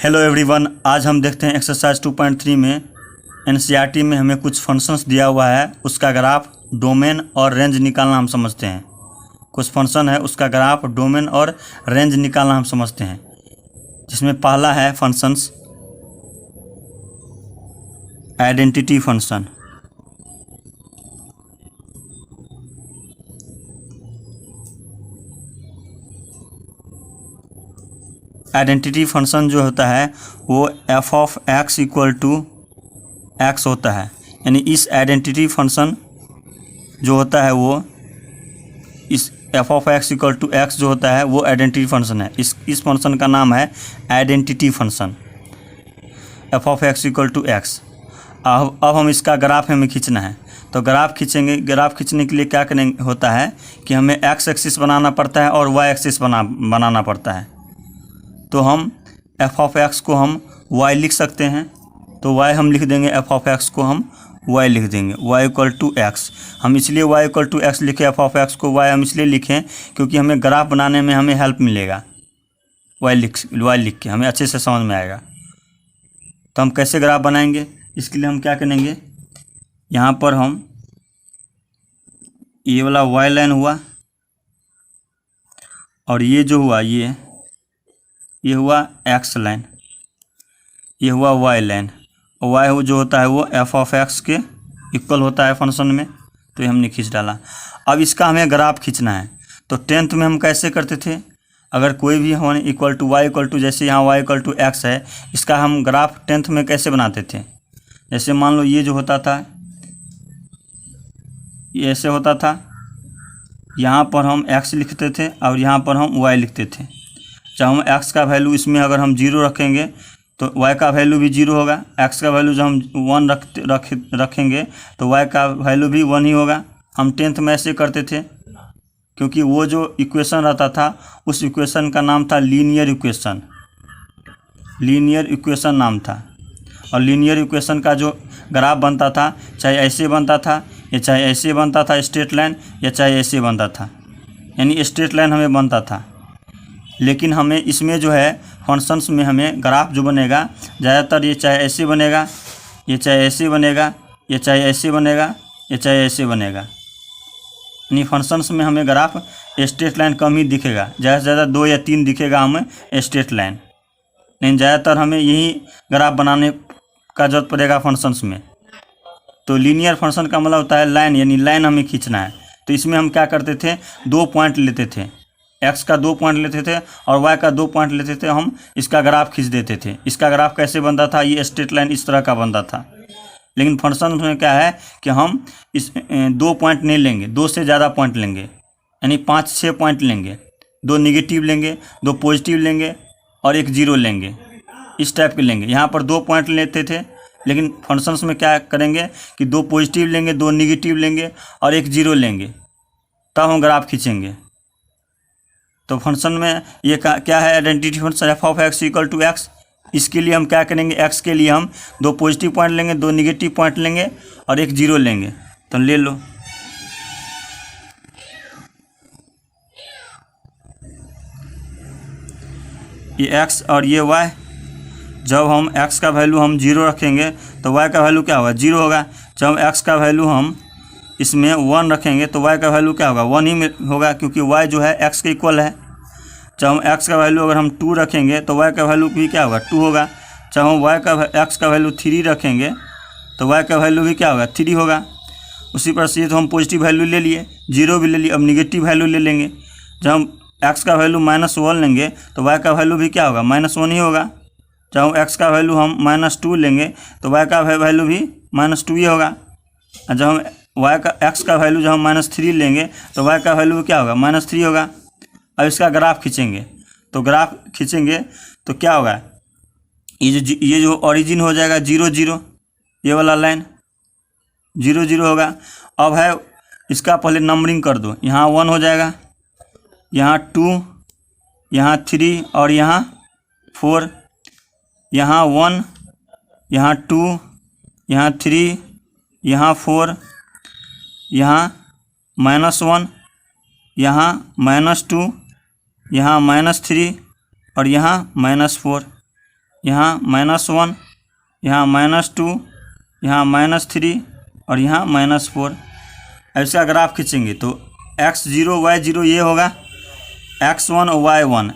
Hello everyone, आज हम देखते हैं एक्सरसाइज 2.3 में एनसीईआरटी में हमें कुछ फंक्शंस दिया हुआ है, उसका ग्राफ, डोमेन और रेंज निकालना हम समझते हैं। कुछ फंक्शन है, उसका ग्राफ, डोमेन और रेंज निकालना हम समझते हैं। जिसमें पहला है functions identity function. Identity function जो होता है वो F of x equal to x होता है। यानी इस आइडेंटिटी फंक्शन जो होता है वो इस f of x equal to x जो होता है वो आइडेंटिटी फंक्शन है। इस फंक्शन का नाम है identity function, f of x equal to x. अब हम इसका ग्राफ हमें खींचना है, तो ग्राफ खींचेंगे। ग्राफ खींचने के लिए क्या करेंगे होता है कि हमें एक्स एक्सिस बनाना पड़ता है और वाई एक्सिस बनाना पड़ता है। तो हम एफ ऑफ एक्स को हम वाई लिख सकते हैं, तो वाई हम लिख देंगे, एफ ऑफ एक्स को हम वाई लिख देंगे, वाई इक्वल टू एक्स। हम इसलिए वाई इक्वल टू एक्स लिखे, एफ ऑफ एक्स को वाई हम इसलिए लिखें क्योंकि हमें ग्राफ बनाने में हमें हेल्प मिलेगा। वाई लिख के हमें अच्छे से समझ में आएगा। तो हम कैसे ग्राफ बनाएंगे, इसके लिए हम क्या करेंगे, यहाँ पर हम ये वाला वाई लाइन हुआ और ये जो हुआ ये हुआ एक्स लाइन, ये हुआ वाई लाइन। और वाई जो होता है वो एफ ऑफ एक्स के इक्वल होता है फंक्शन में, तो ये हमने खींच डाला। अब इसका हमें ग्राफ खींचना है। तो 10th में हम कैसे करते थे, अगर कोई भी हमारे equal to y equal to, जैसे यहाँ वाई इक्वल टू एक्स है, इसका हम ग्राफ 10th में कैसे बनाते थे। जैसे मान लो ये जो होता था ये ऐसे होता था, यहाँ पर हम एक्स लिखते थे और यहाँ पर हम वाई लिखते थे। जब हम एक्स का वैल्यू इसमें अगर हम 0 रखेंगे तो वाई का वैल्यू भी 0 होगा। एक्स का वैल्यू जब हम 1 रखेंगे तो वाई का वैल्यू भी 1 ही होगा। हम 10th में ऐसे करते थे क्योंकि वो जो इक्वेशन रहता था उस इक्वेशन का नाम था लीनियर इक्वेशन। लीनियर इक्वेशन नाम था। और लीनियर इक्वेशन का जो ग्राफ बनता था, चाहे ऐसे बनता था या चाहे ऐसे बनता था स्ट्रेट लाइन, या चाहे ऐसे बनता था, यानी स्ट्रेट लाइन हमें बनता था। लेकिन हमें इसमें जो है फंक्शंस में हमें ग्राफ जो बनेगा ज़्यादातर ये चाहे ऐसे बनेगा, ये चाहे ऐसे बनेगा, ये चाहे ऐसे बनेगा, ये चाहे ऐसे बनेगा। यानी फंक्शंस में हमें ग्राफ स्ट्रेट लाइन कम ही दिखेगा, ज़्यादा से ज़्यादा 2 या 3 दिखेगा हमें स्ट्रेट लाइन। लेकिन ज़्यादातर हमें यही ग्राफ बनाने का जरूरत पड़ेगा फंक्शंस में। तो लीनियर फंक्शन का मतलब होता है लाइन, यानी लाइन हमें खींचना है। तो इसमें हम क्या करते थे, 2 पॉइंट लेते थे, एक्स का 2 पॉइंट लेते थे और वाई का 2 पॉइंट लेते थे, हम इसका ग्राफ खींच देते थे। इसका ग्राफ कैसे बनता था, ये स्ट्रेट लाइन इस तरह का बनता था। लेकिन फंक्शन में क्या है कि हम इस 2 पॉइंट नहीं लेंगे, 2 से ज़्यादा पॉइंट लेंगे, यानी 5-6 पॉइंट लेंगे। 2 निगेटिव लेंगे, 2 पॉजिटिव लेंगे और 1 0 लेंगे, इस टाइप के लेंगे। यहाँ पर 2 पॉइंट लेते थे, लेकिन फंक्शंस में क्या करेंगे कि 2 पॉजिटिव लेंगे, 2 निगेटिव लेंगे और 1 0 लेंगे, तब हम ग्राफ खींचेंगे। तो फंक्शन में ये क्या है, identity function f of x equal to x. इसके लिए हम क्या करेंगे, एक्स के लिए हम 2 पॉजिटिव पॉइंट लेंगे, 2 निगेटिव पॉइंट लेंगे और 1 0 लेंगे। तो ले लो, ये एक्स और ये वाई। जब हम x का वैल्यू हम 0 रखेंगे तो y का वैल्यू क्या होगा, 0 होगा। जब x का वैल्यू हम इसमें 1 रखेंगे तो y का वैल्यू क्या होगा, 1 ही होगा, क्योंकि y जो है x के इक्वल है। जब हम x का वैल्यू अगर हम 2 रखेंगे तो y का वैल्यू भी क्या होगा, 2 होगा। जब हम x का वैल्यू 3 रखेंगे तो y का वैल्यू भी क्या होगा, 3 होगा। उसी पर से तो हम पॉजिटिव वैल्यू ले लिए, 0 भी ले लिए, अब निगेटिव वैल्यू ले लेंगे। जब हम x का वैल्यू -1 लेंगे तो y का वैल्यू भी क्या होगा, -1 ही होगा। जब हम x का वैल्यू हम -2 लेंगे तो y का वैल्यू भी -2 ही होगा। और जब हम x का वैल्यू जब हम -3 लेंगे तो y का वैल्यू क्या होगा, -3 होगा। अब इसका ग्राफ खींचेंगे, तो ग्राफ खींचेंगे तो क्या होगा, ये जो ओरिजिन हो जाएगा 0 0, ये वाला लाइन 0 0 होगा। अब है इसका पहले नंबरिंग कर दो, यहाँ 1 हो जाएगा, यहाँ 2, यहाँ 3 और यहाँ 4, यहाँ 1, यहाँ 2, यहाँ 3, यहाँ 4, यहाँ -1, यहाँ -2, यहाँ -3 और यहाँ -4। यहाँ -1, यहाँ -2, यहाँ -3 और यहाँ -4। ऐसा ग्राफ खींचेंगे तो x0 y0 ये होगा, x1 y1,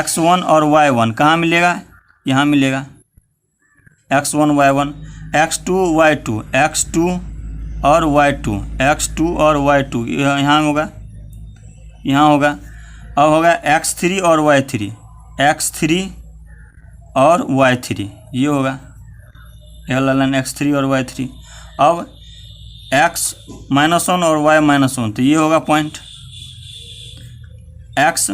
x1 और y1 कहाँ मिलेगा, यहाँ मिलेगा x1 y1, x2 y2, x2 और y2, x2 और y2 यहाँ होगा, यहाँ होगा। अब होगा x3 और y3, x3 और y3 ये होगा, यह लाइन x3 और y3। अब x -1 और y -1 तो ये होगा पॉइंट, x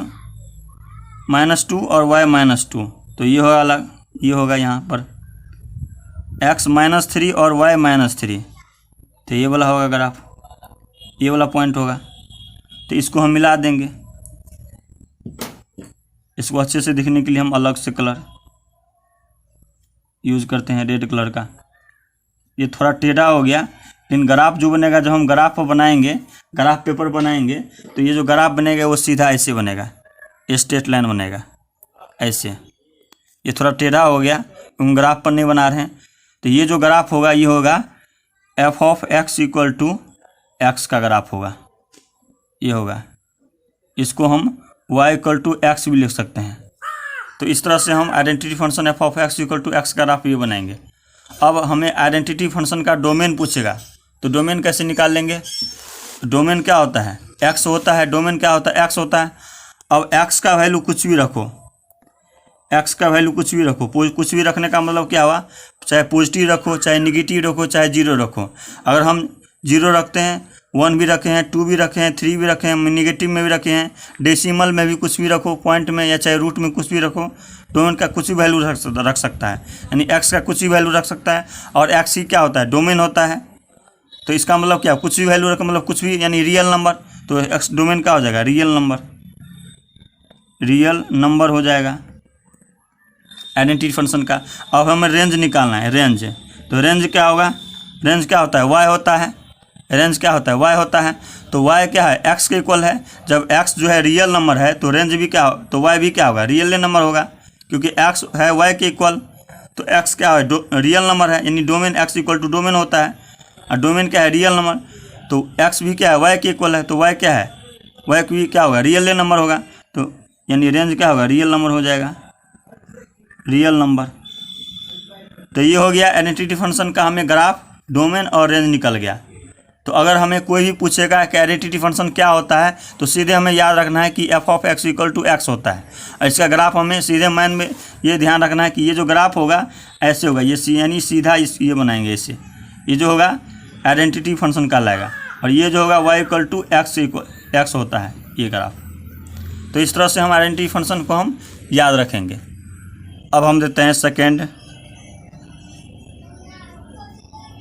-2 और y -2 तो ये होगा अलग, ये होगा यहाँ पर x -3 और y -3 तो ये वाला होगा ग्राफ, ये वाला पॉइंट होगा। तो इसको हम मिला देंगे, इसको अच्छे से दिखने के लिए हम अलग से कलर यूज़ करते हैं, रेड कलर का। ये थोड़ा टेढ़ा हो गया, लेकिन ग्राफ जो बनेगा, जब हम ग्राफ बनाएंगे, ग्राफ पेपर बनाएंगे तो ये जो ग्राफ बनेगा वो सीधा ऐसे बनेगा, स्ट्रेट लाइन बनेगा ऐसे। ये थोड़ा टेढ़ा हो गया, हम ग्राफ पर नहीं बना रहे हैं। तो ये जो ग्राफ होगा ये होगा f(x) = x का ग्राफ होगा, ये होगा। इसको हम y = x भी लिख सकते हैं। तो इस तरह से हम आइडेंटिटी फंक्शन f(x) = x का ग्राफ ये बनाएंगे। अब हमें आइडेंटिटी फंक्शन का डोमेन पूछेगा, तो डोमेन कैसे निकाल लेंगे। डोमेन क्या होता है, x होता है, डोमेन क्या होता है, x होता है। अब x का वैल्यू कुछ भी रखो, x का वैल्यू कुछ भी रखो, कुछ भी रखने का मतलब क्या हुआ, चाहे पॉजिटिव रखो, चाहे निगेटिव रखो, चाहे 0 रखो। अगर हम 0 रखते हैं, 1 भी रखे हैं, 2 भी रखे हैं, 3 भी रखे हैं, निगेटिव में भी रखे हैं, डेसिमल में भी कुछ भी रखो, पॉइंट में या चाहे रूट में कुछ भी रखो, डोमेन का कुछ भी वैल्यू रख सकता है, यानी x का कुछ भी वैल्यू रख सकता है। और x ही क्या होता है, डोमेन होता है। तो इसका मतलब क्या, कुछ भी वैल्यू रखो मतलब कुछ भी, यानी रियल नंबर। तो x डोमेन क्या हो जाएगा, रियल नंबर, रियल नंबर हो जाएगा आइडेंटिटी फंक्शन का। अब हमें रेंज निकालना है, रेंज। तो रेंज क्या होगा, रेंज क्या होता है, y होता है, रेंज क्या होता है, y होता है। तो y क्या है, x के इक्वल है। जब x जो है रियल नंबर है तो रेंज भी क्या हो, तो y भी क्या होगा, रियल नंबर होगा, क्योंकि x है y के इक्वल। तो x क्या है, रियल नंबर है, यानी डोमेन x = डोमेन होता है, और डोमेन क्या है, रियल नंबर। तो x भी क्या है, y के इक्वल है, तो y क्या है, y भी क्या होगा, रियल नंबर होगा। तो यानी रेंज क्या होगा, रियल नंबर हो जाएगा, रियल नंबर। तो ये हो गया आइडेंटिटी फंक्शन का, हमें ग्राफ, डोमेन और रेंज निकल गया। तो अगर हमें कोई भी पूछेगा कि आइडेंटिटी फंक्शन क्या होता है, तो सीधे हमें याद रखना है कि f(x) = x होता है। और इसका ग्राफ हमें सीधे माइंड में ये ध्यान रखना है कि ये जो ग्राफ होगा ऐसे होगा, ये यानी सीधा ये बनाएंगे ऐसे, ये जो होगा आइडेंटिटी फंक्शन कहलाएगा। और ये जो होगा y = x होता है, ये ग्राफ। तो इस तरह से हम आइडेंटिटी फंक्शन को हम याद रखेंगे। अब हम देते हैं second,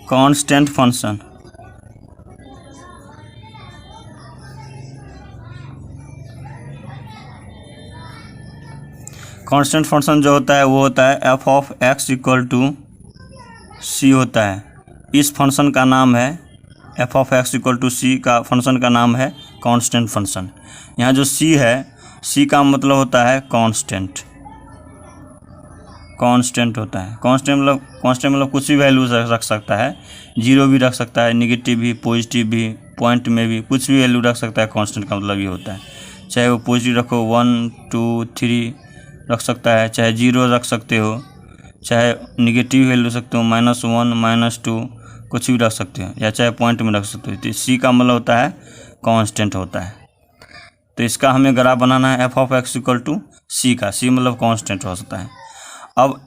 constant function. Constant function जो होता है वो होता है f(x) = c होता है। इस फंक्शन का नाम है f(x) = c का फंक्शन का नाम है कांस्टेंट फंक्शन। यहाँ जो c है, c का मतलब होता है कांस्टेंट, कांस्टेंट होता है। कांस्टेंट मतलब कुछ भी वैल्यू रख सकता है, 0 भी रख सकता है, निगेटिव भी, पॉजिटिव भी, पॉइंट में भी कुछ भी वैल्यू रख सकता है। कांस्टेंट का मतलब ये होता है, चाहे वो पॉजिटिव रखो, 1 2 3 रख सकता है, चाहे 0 रख सकते हो, चाहे निगेटिव वैल्यू रख सकते हो, -1 -2 कुछ भी रख सकते हो, या चाहे पॉइंट में रख सकते हो। तो सी का मतलब होता है कांस्टेंट होता है। तो इसका हमें ग्राफ बनाना है f(x) = c का, c मतलब कांस्टेंट हो सकता है। अब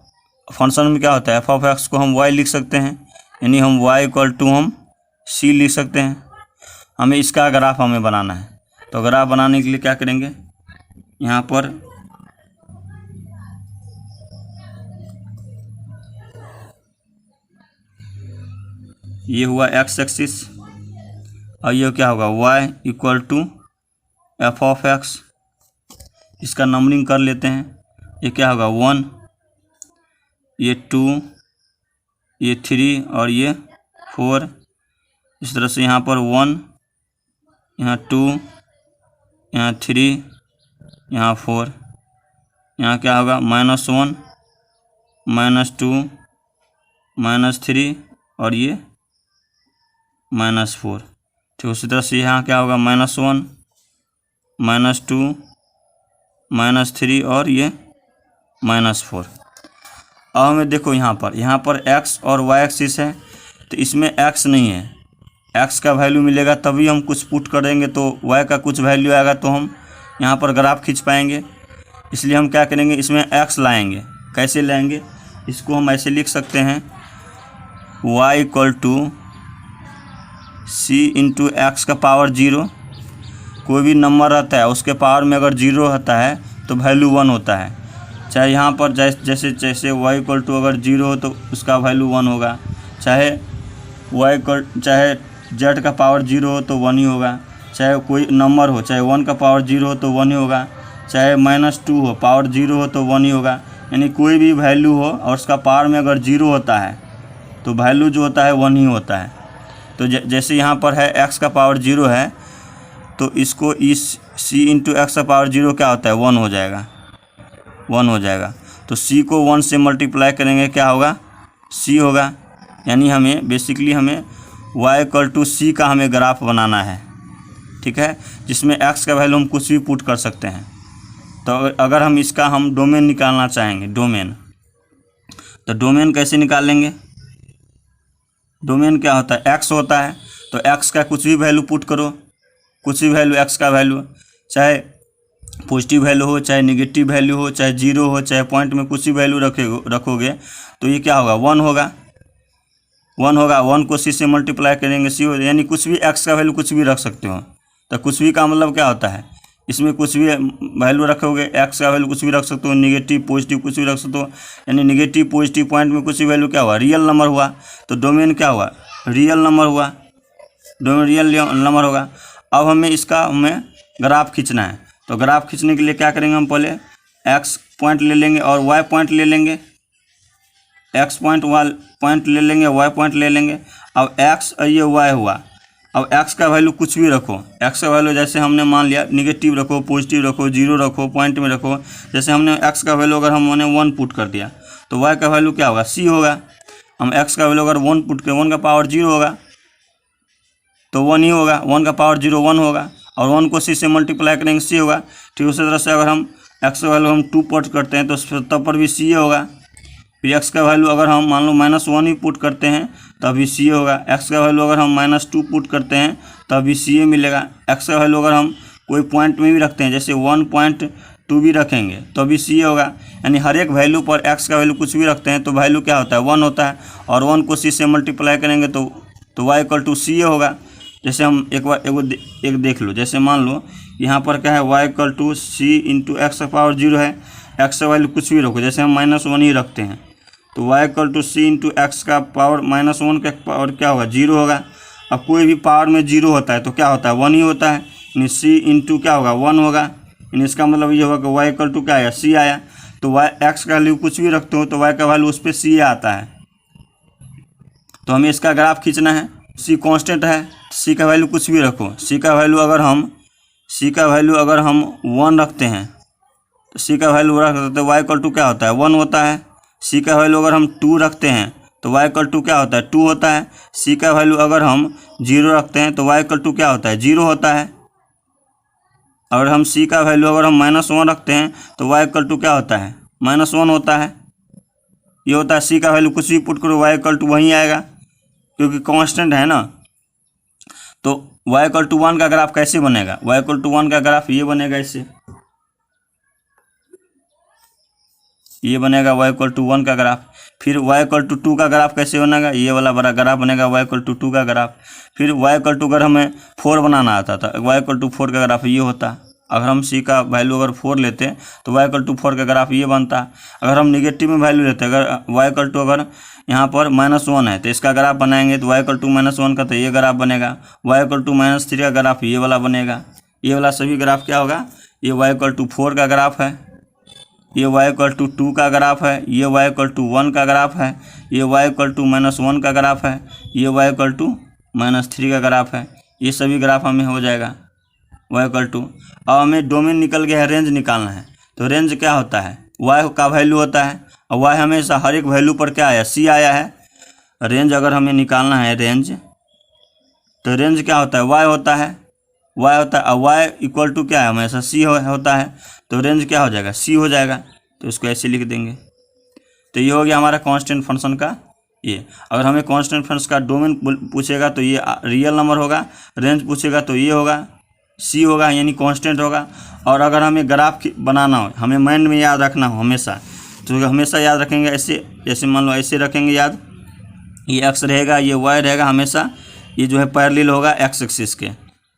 फंक्शन में क्या होता है, f(x) को हम y लिख सकते हैं, यानी हम y = हम c लिख सकते हैं। हमें इसका ग्राफ हमें बनाना है। तो ग्राफ बनाने के लिए क्या करेंगे, यहाँ पर ये हुआ x एक्सिस और ये क्या होगा y = f(x). इसका नंबरिंग कर लेते हैं। ये क्या होगा 1, ये 2, ये 3 और ये 4। इस तरह से यहाँ पर 1, यहाँ 2, यहाँ 3, यहाँ 4। यहाँ क्या होगा -1 -2 -3 और ये -4। ठीक, उसी तरह से यहाँ क्या होगा -1 -2 -3 और ये -4। अब हमें देखो यहाँ पर x और y एक्सिस है, तो इसमें x नहीं है। x का वैल्यू मिलेगा तभी हम कुछ पुट करेंगे तो y का कुछ वैल्यू आएगा तो हम यहाँ पर ग्राफ खींच पाएंगे। इसलिए हम क्या करेंगे, इसमें x लाएंगे। कैसे लाएंगे, इसको हम ऐसे लिख सकते हैं y = c × x का पावर 0। कोई भी नंबर रहता है उसके पावर में अगर 0 रहता है तो वैल्यू 1 होता है। चाहे यहाँ पर जैसे y = अगर 0 हो तो उसका वैल्यू 1 होगा, चाहे z का पावर 0 हो तो 1 ही होगा, चाहे कोई नंबर हो, चाहे 1 का पावर 0 हो तो 1 ही होगा, चाहे -2 हो पावर 0 हो तो 1 ही होगा। यानी कोई भी वैल्यू हो और उसका पावर में अगर 0 होता है तो वैल्यू जो होता है 1 ही होता है। तो जैसे यहाँ पर है x का पावर 0 है तो इसको इस c × x का पावर 0 क्या होता है 1 हो जाएगा, 1 हो जाएगा। तो c को 1 से मल्टीप्लाई करेंगे क्या होगा, c होगा। यानी हमें बेसिकली हमें y = c का हमें ग्राफ बनाना है, ठीक है, जिसमें x का वैल्यू हम कुछ भी पुट कर सकते हैं। तो अगर हम इसका डोमेन निकालना चाहेंगे, तो डोमेन कैसे निकालेंगे, डोमेन क्या होता है x होता है, तो x का कुछ भी वैल्यू पुट करो, कुछ भी वैल्यू x का वैल्यू, चाहे पॉजिटिव वैल्यू हो, चाहे नेगेटिव वैल्यू हो, चाहे 0 हो, चाहे पॉइंट में कुछ भी वैल्यू रखोगे तो ये क्या होगा 1 होगा, 1 को c से मल्टीप्लाई करेंगे c हो, यानी कुछ भी x का वैल्यू कुछ भी रख सकते हो। तो कुछ भी का मतलब क्या होता है, इसमें कुछ भी वैल्यू रखोगे, x का वैल्यू कुछ भी रख सकते हो, नेगेटिव पॉजिटिव कुछ भी रख सकते हो। यानी नेगेटिव पॉजिटिव पॉइंट में कुछ भी वैल्यू क्या हुआ, रियल नंबर हुआ। तो डोमेन क्या हुआ, रियल नंबर हुआ, डोमेन रियल नंबर होगा। अब हमें ग्राफ खींचना है, तो ग्राफ खींचने के लिए क्या करेंगे, हम पहले x पॉइंट ले लेंगे और y पॉइंट ले लेंगे, x पॉइंट ले लेंगे, y पॉइंट ले लेंगे। अब x और ये y हुआ। अब x का वैल्यू कुछ भी रखो, x का वैल्यू जैसे हमने मान लिया नेगेटिव रखो, पॉजिटिव रखो, 0 रखो, पॉइंट में रखो। जैसे हमने x का वैल्यू अगर हमने 1 पुट कर दिया तो y का वैल्यू क्या होगा, c होगा। हम x का वैल्यू अगर 1 पुट करें, 1 का पावर 0 होगा तो 1 ही होगा, 1 का पावर 0 1 होगा, और 1 को c से मल्टीप्लाई करेंगे c होगा। ठीक उसी तरह से अगर हम x का वैल्यू हम 2 पुट करते हैं तो तब पर भी c होगा। फिर x का वैल्यू अगर हम मान लो -1 ही पुट करते हैं तभी c होगा। x का वैल्यू अगर हम -2 पुट करते हैं तभी c मिलेगा। x का वैल्यू अगर हम कोई पॉइंट में भी रखते हैं, जैसे 1.2 भी रखेंगे तो भी c होगा। यानी हर एक वैल्यू पर x का वैल्यू कुछ भी रखते हैं तो वैल्यू क्या होता है 1 होता है, और 1 को c से मल्टीप्लाई करेंगे तो y = c होगा। जैसे हम एक देख लो, जैसे मान लो यहाँ पर क्या है y = c × x का पावर 0 है, x का वैल्यू कुछ भी रखो, जैसे हम -1 ही रखते हैं तो y = c × x का पावर -1 का पावर क्या होगा 0 होगा। अब कोई भी पावर में 0 होता है तो क्या होता है 1 ही होता है, यानी c × क्या होगा 1 होगा। यानी इसका मतलब ये होगा कि y = क्या आया c आया। तो x का वैल्यू कुछ भी रखते हो तो y का वैल्यू उस पर c आता है। तो हमें इसका ग्राफ खींचना है। c कांस्टेंट है, c का वैल्यू कुछ भी रखो, c का वैल्यू अगर हम 1 रखते हैं तो c का वैल्यू रख सकते हैं, y = क्या होता है 1 होता है। c का वैल्यू अगर हम 2 रखते हैं तो y = क्या होता है 2 होता है। c का वैल्यू अगर हम 0 रखते हैं तो y = क्या होता है 0 होता है। अगर हम c का वैल्यू अगर हम -1 रखते हैं तो y = क्या होता है -1 होता है। ये होता है c का वैल्यू कुछ भी पुट करो y = वहीं आएगा क्योंकि कांस्टेंट है ना। तो y = 1 का ग्राफ कैसे बनेगा, y = 1 का ग्राफ ये बनेगा, इससे ये बनेगा y = 1 का ग्राफ। फिर y = 2 का ग्राफ कैसे बनेगा, ये वाला बड़ा ग्राफ बनेगा y = 2 का ग्राफ। फिर y = अगर हमें 4 बनाना आता था y = 4 का ग्राफ ये होता। अगर हम c का वैल्यू अगर 4 लेते तो y = 4 का ग्राफ ये बनता। अगर हम निगेटिव में वैल्यू लेते, अगर y = अगर यहाँ पर -1 है तो इसका ग्राफ बनाएंगे तो y = -1 का तो ये ग्राफ बनेगा। y = -3 का ग्राफ ये वाला बनेगा। ये वाला सभी ग्राफ क्या होगा, ये y = 4 का ग्राफ है, ये y = 2 का ग्राफ है, ये y = 1 का ग्राफ है, ये y = -1 का ग्राफ है, ये y = -3 का ग्राफ है। ये सभी ग्राफ हमें हो जाएगा y = अब हमें डोमेन निकल गया है, रेंज निकालना है। तो रेंज क्या होता है, वाई का वैल्यू होता है, और वाई हमेशा हर एक वैल्यू पर क्या आया, सी आया है। रेंज अगर हमें निकालना है रेंज, तो रेंज क्या होता है, वाई होता है, वाई होता है, और वाई इक्वल टू क्या है, हमेशा सी होता है, तो रेंज क्या हो जाएगा, सी हो जाएगा। तो इसको ऐसे लिख देंगे। तो ये हो गया हमारा कांस्टेंट फंक्शन का ये। अगर हमें कांस्टेंट फंक्शन का डोमेन पूछेगा तो ये रियल नंबर होगा, रेंज पूछेगा तो ये होगा, सी होगा यानी कांस्टेंट होगा। और अगर हमें ग्राफ बनाना हो, हमें माइंड में याद रखना हो हमेशा, तो हमेशा याद रखेंगे ऐसे, जैसे मान लो ऐसे रखेंगे याद, ये एक्स रहेगा, ये वाई रहेगा, हमेशा ये जो है पैरेलल होगा एक्स एक्सिस के,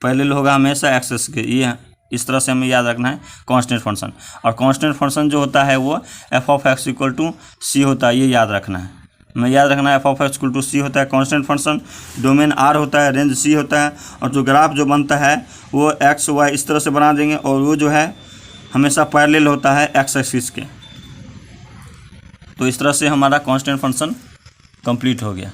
पैरेलल होगा हमेशा एक्स एक्सिस के। ये इस तरह से हमें याद रखना है कांस्टेंट फंक्शन। और कांस्टेंट फंक्शन जो होता है वो F of x equal to C होता है, ये याद रखना है, हमें याद रखना है F of x equal to C होता है कांस्टेंट फंक्शन, डोमेन आर होता है, रेंज सी होता है, और जो ग्राफ जो बनता है वो एक्स वाई इस तरह से बना देंगे, और वो जो है हमेशा पैरेलल होता है एक्स एक्सिस के। तो इस तरह से हमारा कांस्टेंट फंक्शन कंप्लीट हो गया।